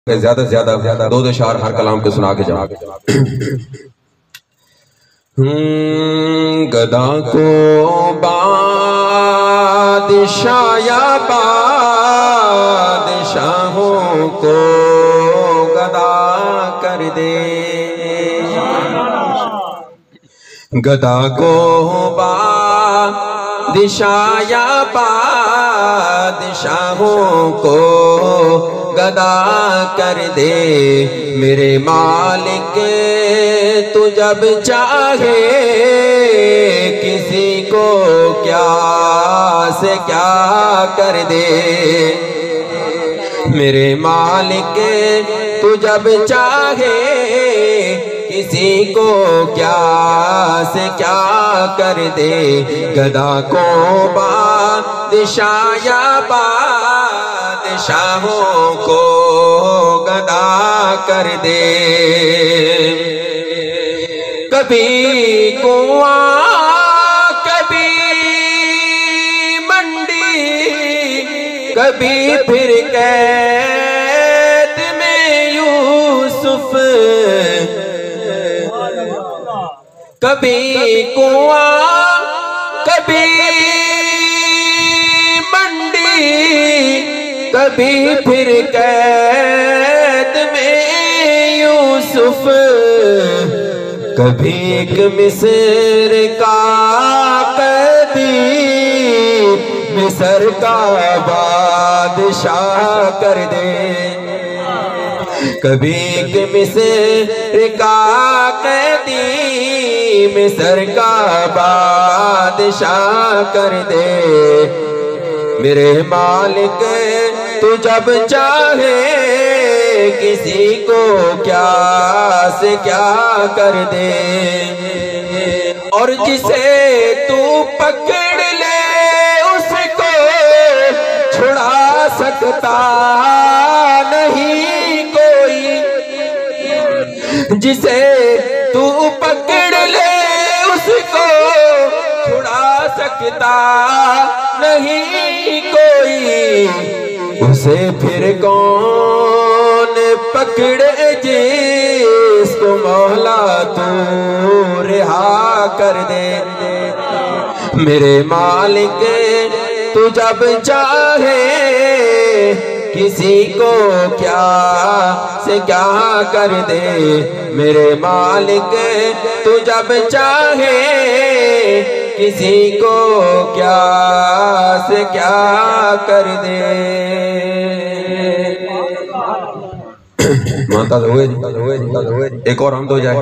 ज्यादा से ज्यादा दो अशार हर कलाम के सुना के जाओ। गदा को बादशाया बादशाहों को गदा कर दे, गदा को बादशाया बादशाहों को गदा कर दे। मेरे मालिक तू जब चाहे किसी को क्या से क्या कर दे। मेरे मालिक तू जब चाहे किसी को क्या से क्या कर दे। गदा को बादशाया बादशाहों को गदा कर दे। कभी कुआं कभी मंडी कभी फिर कैद में यूसुफ, कभी कुआं कभी मंडी कभी फिर कैद में यूसुफ, कभी एक मिस्र का कैदी मिस्र का बादशाह कर दे। कभी एक मिस्र का कैदी मिस्र का बादशाह कर दे। मेरे मालिक तू जब चाहे किसी को क्या से क्या कर दे। और जिसे तू पकड़ ले उसको छुड़ा सकता नहीं कोई, जिसे तू पकड़ ले उसको छुड़ा सकता नहीं कोई। उसे फिर कौन पकड़े जिसको मौला तू रिहा कर दे। मेरे मालिक तू जब चाहे किसी को क्या से क्या कर दे। मेरे मालिक तू जब चाहे किसी को क्या से क्या कर दे। माता एक और हम तो जाए।